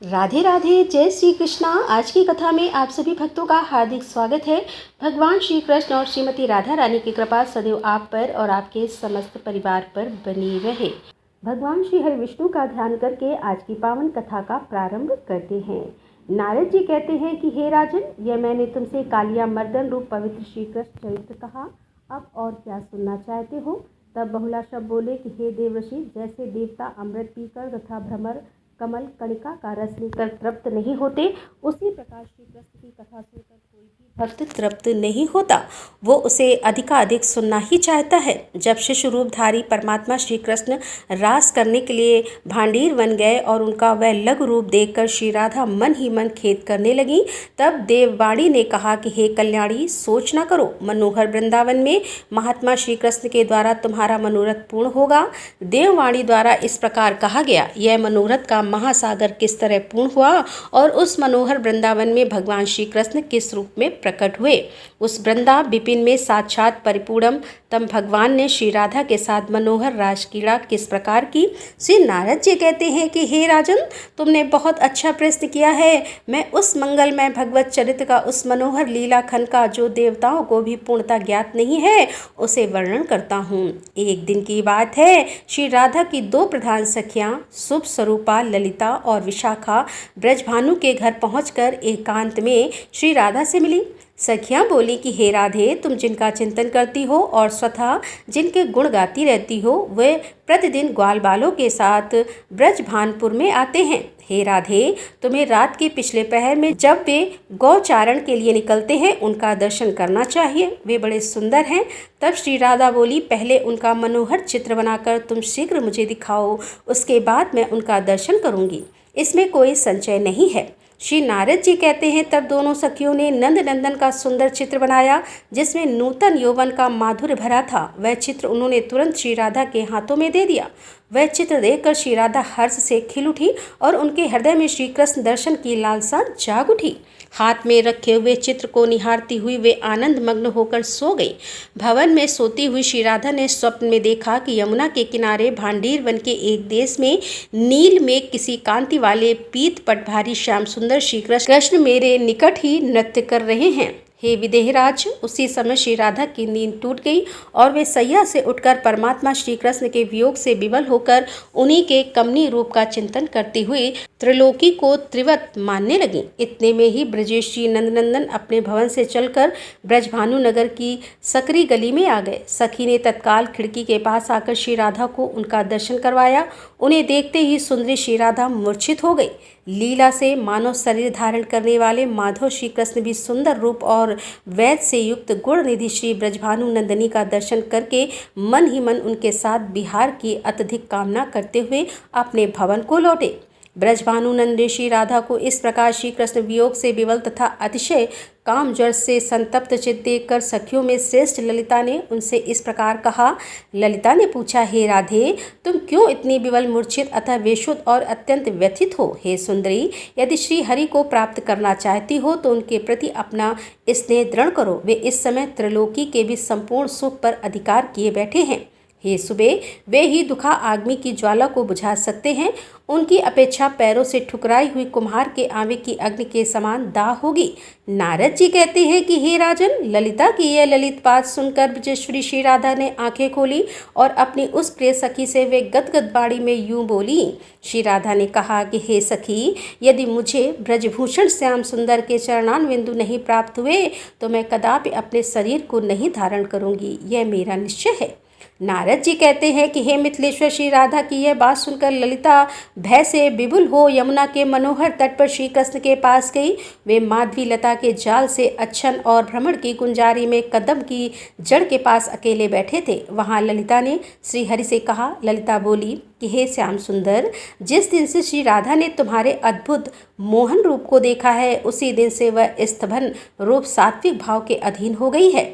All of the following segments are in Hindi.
राधे राधे, जय श्री कृष्णा। आज की कथा में आप सभी भक्तों का हार्दिक स्वागत है। भगवान श्री कृष्ण और श्रीमती राधा रानी की कृपा सदैव आप पर और आपके समस्त परिवार पर बनी रहे। भगवान श्री हरि विष्णु का ध्यान करके आज की पावन कथा का प्रारंभ करते हैं। नारद जी कहते हैं कि हे राजन, यह मैंने तुमसे कालिया मर्दन रूप पवित्र श्री कृष्ण चरित्र कहा, अब और क्या सुनना चाहते हो। तब बहुलाशव बोले कि हे देवऋषि, जैसे देवता अमृत पीकर तथा भ्रमर कमल कणिका का रस लेकर तृप्त नहीं होते, उसी प्रकार श्री कृष्ण की कथा सुनकर कोई भी भक्त तृप्त नहीं होता, वो उसे अधिकाधिक सुनना ही चाहता है। जब शिशु रूपधारी परमात्मा श्री कृष्ण रास करने के लिए भांडीर बन गए और उनका वह लघु रूप देखकर श्री राधा मन ही मन खेद करने लगी, तब देववाणी ने कहा कि हे कल्याणी, सोच न करो, मनोहर वृंदावन में महात्मा श्री कृष्ण के द्वारा तुम्हारा मनोरथ पूर्ण होगा। देववाणी द्वारा इस प्रकार कहा गया, यह मनोरथ का महासागर किस तरह पूर्ण हुआ और उस मनोहर वृंदावन में भगवान श्री कृष्ण किस रूप में प्रकट हुए। उस वृंदा विपिन में साक्षात परिपूर्णम तम भगवान ने श्री राधा के साथ मनोहर रासक्रीड़ा किस प्रकार की। श्री नारद जी कहते हैं कि हे राजन, तुमने बहुत अच्छा प्रश्न किया है। मैं उस मंगलमय भगवत चरित्र का, उस मनोहर लीला खंड का, जो देवताओं को भी पूर्णता ज्ञात नहीं है, उसे वर्णन करता हूँ। एक दिन की बात है, श्री राधा की दो प्रधान सखियाँ शुभ स्वरूपा ललिता और विशाखा ब्रजभानु के घर पहुंचकर एकांत में श्री राधा से मिली। सखियाँ बोली कि हे राधे, तुम जिनका चिंतन करती हो और स्वतः जिनके गुण गाती रहती हो, वे प्रतिदिन ग्वाल बालों के साथ ब्रजभानपुर में आते हैं। हे राधे, तुम्हें रात के पिछले पहर में जब वे गौचारण के लिए निकलते हैं, उनका दर्शन करना चाहिए, वे बड़े सुंदर हैं। तब श्री राधा बोली, पहले उनका मनोहर चित्र बनाकर तुम शीघ्र मुझे दिखाओ, उसके बाद मैं उनका दर्शन करूंगी, इसमें कोई संशय नहीं है। श्री नारद जी कहते हैं, तब दोनों सखियों ने नंद नंदन का सुंदर चित्र बनाया, जिसमें नूतन यौवन का माधुर्य भरा था। वह चित्र उन्होंने तुरंत श्री राधा के हाथों में दे दिया। वह चित्र देखकर श्री राधा हर्ष से खिल उठी और उनके हृदय में श्री कृष्ण दर्शन की लालसा जाग उठी। हाथ में रखे हुए चित्र को निहारती हुई वे आनंद मग्न होकर सो गई। भवन में सोती हुई श्री राधा ने स्वप्न में देखा कि यमुना के किनारे भांडीर वन के एक देश में नील में किसी कांति वाले पीत पटभारी श्याम सुंदर श्री कृष्ण मेरे निकट ही नृत्य कर रहे हैं। हे विदेहराज, उसी समय श्री राधा की नींद टूट गई और वे सैया से उठकर परमात्मा श्री कृष्ण के वियोग से विवल होकर उन्हीं के कमनीय रूप का चिंतन करती हुई त्रिलोकी को त्रिवत मानने लगी। इतने में ही ब्रजेश श्री नंदनंदन अपने भवन से चलकर ब्रजभानु नगर की सकरी गली में आ गए। सखी ने तत्काल खिड़की के पास आकर श्री राधा को उनका दर्शन करवाया। उन्हें देखते ही सुंदरी श्री राधा मूर्छित हो गई। लीला से मानव शरीर धारण करने वाले माधव श्री कृष्ण भी सुंदर रूप और वैद से युक्त गुण निधि श्री ब्रजभानु नंदिनी का दर्शन करके मन ही मन उनके साथ विहार की अत्यधिक कामना करते हुए अपने भवन को लौटे। ब्रजभानु नंदी श्री राधा को इस प्रकार श्री कृष्ण वियोग से विवल तथा अतिशय काम ज्वर से संतप्त चित्त देखकर सखियों में श्रेष्ठ ललिता ने उनसे इस प्रकार कहा। ललिता ने पूछा, हे राधे, तुम क्यों इतनी विवल मूर्छित अतः बेशुद्ध और अत्यंत व्यथित हो। हे सुंदरी, यदि श्री हरि को प्राप्त करना चाहती हो तो उनके प्रति अपना स्नेह दृढ़ करो। वे इस समय त्रिलोकी के भी संपूर्ण सुख पर अधिकार किए बैठे हैं। हे सुबे, वे ही दुखा आग्नि की ज्वाला को बुझा सकते हैं। उनकी अपेक्षा पैरों से ठुकराई हुई कुम्हार के आंवे की अग्नि के समान दाह होगी। नारद जी कहते हैं कि हे राजन, ललिता की यह ललित बात सुनकर ब्रजेश्वरी श्री राधा ने आंखें खोली और अपनी उस प्रिय सखी से वे गदगद बाड़ी में यूं बोली। श्री राधा ने कहा कि हे सखी, यदि मुझे ब्रजभूषण श्याम सुंदर के चरणारविंद नहीं प्राप्त हुए तो मैं कदापि अपने शरीर को नहीं धारण करूंगी, यह मेरा निश्चय है। नारद जी कहते हैं कि हे मिथिलेश्वर, श्री राधा की यह बात सुनकर ललिता भय से विभुल हो यमुना के मनोहर तट पर श्री कृष्ण के पास गई। वे माधवी लता के जाल से अच्छन और भ्रमण की गुंजारी में कदम की जड़ के पास अकेले बैठे थे। वहां ललिता ने श्री हरि से कहा। ललिता बोली कि हे श्याम सुंदर, जिस दिन से श्री राधा ने तुम्हारे अद्भुत मोहन रूप को देखा है, उसी दिन से वह स्तभन रूप सात्विक भाव के अधीन हो गई है।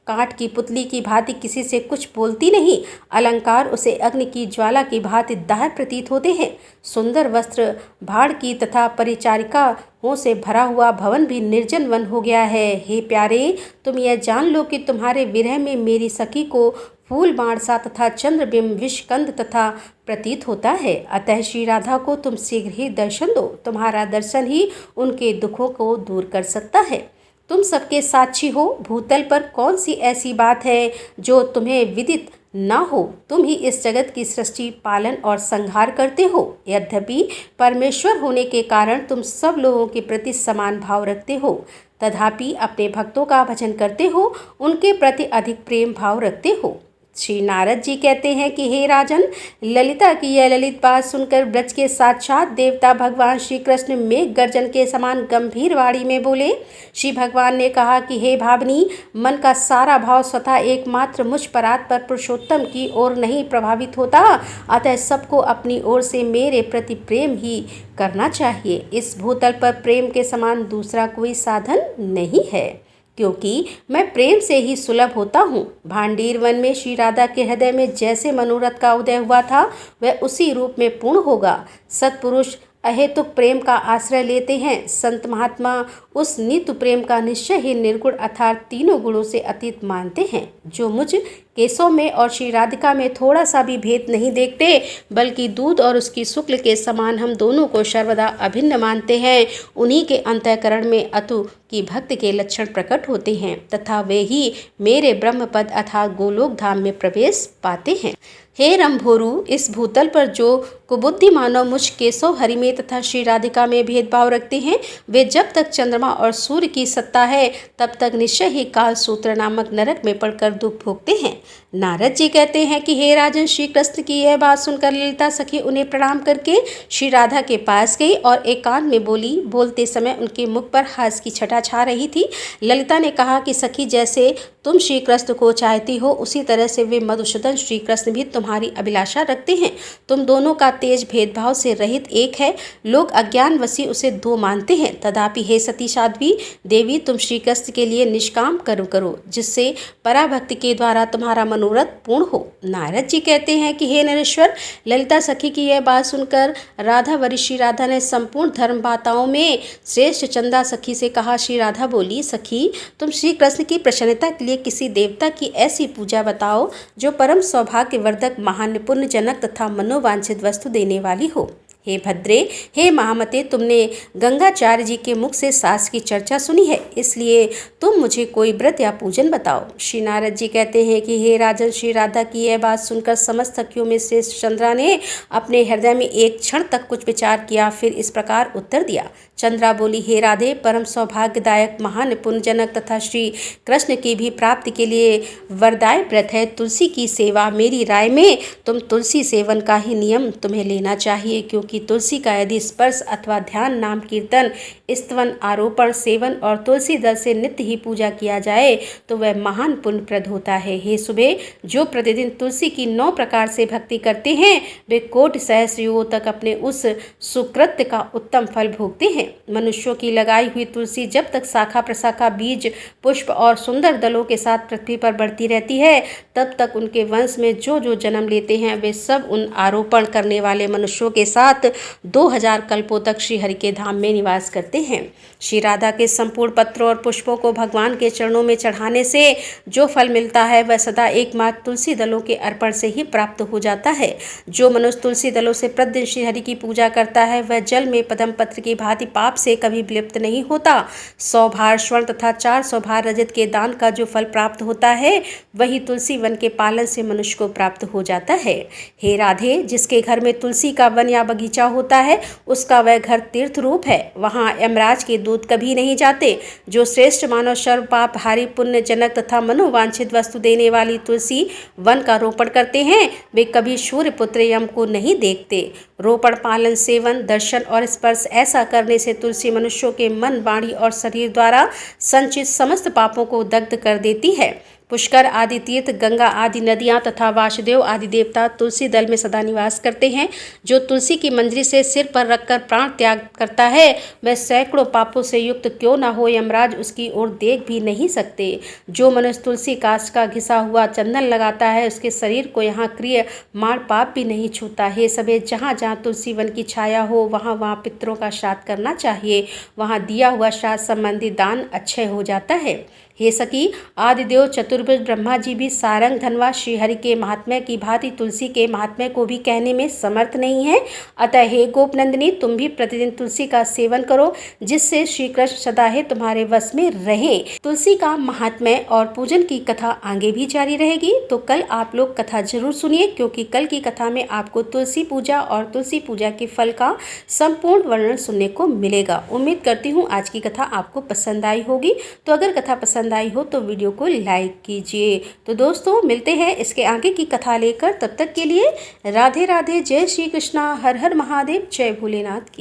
काठ की पुतली की भांति किसी से कुछ बोलती नहीं। अलंकार उसे अग्नि की ज्वाला की भांति दाह प्रतीत होते हैं। सुंदर वस्त्र भाड़ की तथा परिचारिकाओं से भरा हुआ भवन भी निर्जन वन हो गया है। हे प्यारे, तुम यह जान लो कि तुम्हारे विरह में मेरी सखी को फूल बाण सा तथा चंद्रबिंब विषकंद तथा प्रतीत होता है। अतः श्री राधा को तुम शीघ्र ही दर्शन दो, तुम्हारा दर्शन ही उनके दुखों को दूर कर सकता है। तुम सबके साक्षी हो, भूतल पर कौन सी ऐसी बात है जो तुम्हें विदित ना हो। तुम ही इस जगत की सृष्टि, पालन और संहार करते हो। यद्यपि परमेश्वर होने के कारण तुम सब लोगों के प्रति समान भाव रखते हो, तथापि अपने भक्तों का भजन करते हो, उनके प्रति अधिक प्रेम भाव रखते हो। श्री नारद जी कहते हैं कि हे राजन, ललिता की यह ललित बात सुनकर ब्रज के साक्षात देवता भगवान श्री कृष्ण मेघ गर्जन के समान गंभीर वाणी में बोले। श्री भगवान ने कहा कि हे भावनी, मन का सारा भाव स्वतः एकमात्र मुझ परात्पर पुरुषोत्तम की ओर नहीं प्रभावित होता, अतः सबको अपनी ओर से मेरे प्रति प्रेम ही करना चाहिए। इस भूतल पर प्रेम के समान दूसरा कोई साधन नहीं है, क्योंकि मैं प्रेम से ही सुलभ होता हूँ। भांडीर वन में श्री राधा के हृदय में जैसे मनोरथ का उदय हुआ था, वह उसी रूप में पूर्ण होगा। सत्पुरुष अहेतुक प्रेम का आश्रय लेते हैं। संत महात्मा उस नित्य प्रेम का निश्चय ही निर्गुण अर्थात तीनों गुणों से अतीत मानते हैं। जो मुझ केशव में और श्री राधिका में थोड़ा सा भी भेद नहीं देखते, बल्कि दूध और उसकी शुक्ल के समान हम दोनों को सर्वदा अभिन्न मानते हैं, उन्हीं के अंतःकरण में अतु की भक्त के लक्षण प्रकट होते हैं तथा वे ही मेरे ब्रह्मपद अर्थात गोलोक धाम में प्रवेश पाते हैं। हे रंभोरु, इस भूतल पर जो कुबुद्धि मानव मुझ केशव हरि में तथा श्री राधिका में भेदभाव रखते हैं, वे जब तक चंद्रमा और सूर्य की सत्ता है तब तक निश्चय ही काल सूत्र नामक नरक में पड़कर दुख भोगते हैं। नारद जी कहते हैं कि हे राजन, श्री कृष्ण की यह बात सुनकर ललिता सखी उन्हें प्रणाम करके श्री राधा के पास गई और एकांत में बोली। बोलते समय उनके मुख पर हास्य की छटा छा रही थी। ललिता ने कहा कि सखी, जैसे तुम श्री कृष्ण को चाहती हो, उसी तरह से वे मधुसूदन श्री कृष्ण भी तुम्हारी अभिलाषा रखते हैं। तुम दोनों का तेज भेदभाव से रहित एक है। लोग अज्ञानवशी उसे दो मानते हैं, तथापि हे सती साध्वी देवी, तुम श्री कृष्ण के लिए निष्काम कर्म करो, जिससे पराभक्ति के द्वारा तुम्हारा मनोरथ पूर्ण हो। नारद जी कहते हैं कि हे नरेश्वर, ललिता सखी की यह बात सुनकर राधा वरी श्री राधा ने संपूर्ण धर्म बाताओं में श्रेष्ठ चंदा सखी से कहा। श्री राधा बोली, सखी, तुम श्री कृष्ण की प्रसन्नता के लिए किसी देवता की ऐसी पूजा बताओ जो परम सौभाग्यवर्धक, महान, पुण्यजनक तथा मनोवांछित वस्तु देने वाली हो। हे भद्रे, हे महामते, तुमने गंगाचार्य जी के मुख से सास की चर्चा सुनी है, इसलिए तुम मुझे कोई व्रत या पूजन बताओ। श्री नारद जी कहते हैं कि हे राजन, श्री राधा की यह बात सुनकर समस्त सखियों में श्रेष्ठ चंद्रा ने अपने हृदय में एक क्षण तक कुछ विचार किया, फिर इस प्रकार उत्तर दिया। चंद्रा बोली, हे राधे, परम सौभाग्यदायक, महान, पुण्यजनक तथा श्री कृष्ण की भी प्राप्ति के लिए वरदायक व्रत है तुलसी की सेवा। मेरी राय में तुम तुलसी सेवन का ही नियम तुम्हें लेना चाहिए, क्योंकि तुलसी का यदि स्पर्श अथवा ध्यान, नाम कीर्तन, स्तवन, आरोपण, सेवन और तुलसी दल से नित्य ही पूजा किया जाए तो वह महान पुण्यप्रद होता है। हे सुबह, जो प्रतिदिन तुलसी की 9 प्रकार से भक्ति करते हैं, वे कोटि सहस्र युगों तक अपने उस सुकृत्य का उत्तम फल भोगते हैं। मनुष्यों की लगाई हुई तुलसी जब तक शाखा प्रशाखा, बीज, पुष्प और सुंदर दलों के साथ पृथ्वी पर बढ़ती रहती है, तब तक उनके वंश में जो जो जन्म लेते हैं, वे सब उन आरोपण करने वाले मनुष्यों के साथ 2000 कल्पों तक श्री हरि के धाम में निवास करते हैं। श्री राधा के संपूर्ण पत्रों और पुष्पों को भगवान के चरणों में चढ़ाने से जो फल मिलता है, वह सदा एकमात्र तुलसी दलों के अर्पण से ही प्राप्त हो जाता है। जो मनुष्य तुलसी दलों से प्रतिदिन श्री हरि की पूजा करता है, वह जल में पद्म पत्र की भांति पाप से कभी विलिप्त नहीं होता। 100 भार स्वर्ण तथा 400 भार रजत के दान का जो फल प्राप्त होता है, वही तुलसी वन के पालन से मनुष्य को प्राप्त हो जाता है। हे राधे, जिसके घर में तुलसी का वन या बगीचा होता है, उसका वह घर तीर्थ रूप है। वहाँ यमराज के दूत कभी नहीं जाते। जो श्रेष्ठ मानव सर्व पाप हारी, पुण्य जनक तथा मनोवांछित वस्तु देने वाली तुलसी वन का रोपण करते हैं, वे कभी सूर्य पुत्र यम को नहीं देखते। रोपण, पालन, सेवन, दर्शन और स्पर्श ऐसा करने से तुलसी मनुष्यों के मन, वाणी और शरीर द्वारा संचित समस्त पापों को दग्ध कर देती है। पुष्कर आदि तीर्थ, गंगा आदि नदियाँ तथा वासुदेव आदि देवता तुलसी दल में सदा निवास करते हैं। जो तुलसी की मंजरी से सिर पर रखकर प्राण त्याग करता है, वह सैकड़ों पापों से युक्त क्यों न हो, यमराज उसकी ओर देख भी नहीं सकते। जो मनुष्य तुलसी काष्ठ का घिसा हुआ चंदन लगाता है, उसके शरीर को यहाँ क्रिय मार पाप भी नहीं छूता। हे सबे, जहाँ जहाँ तुलसी वन की छाया हो, वहाँ वहाँ पितरों का श्राद्ध करना चाहिए। वहाँ दिया हुआ श्राद्ध संबंधी दान अक्षय हो जाता है। हे सखी, आदिदेव चतुर्भुज ब्रह्मा जी भी सारंग धनवा श्रीहरि के महात्म्य की भांति तुलसी के महात्म्य को भी कहने में समर्थ नहीं है। अतः हे गोपनंदिनी, तुम भी प्रतिदिन तुलसी का सेवन करो, जिससे श्री कृष्ण सदा ही तुम्हारे वश में रहे। तुलसी का महात्म्य और पूजन की कथा आगे भी जारी रहेगी, तो कल आप लोग कथा जरूर सुनिए, क्योंकि कल की कथा में आपको तुलसी पूजा और तुलसी पूजा के फल का संपूर्ण वर्णन सुनने को मिलेगा। उम्मीद करती हूँ आज की कथा आपको पसंद आई होगी। तो अगर कथा पसंद आई हो तो वीडियो को लाइक कीजिए। तो दोस्तों, मिलते हैं इसके आगे की कथा लेकर। तब तक के लिए राधे राधे, जय श्री कृष्णा, हर हर महादेव, जय भोलेनाथ की।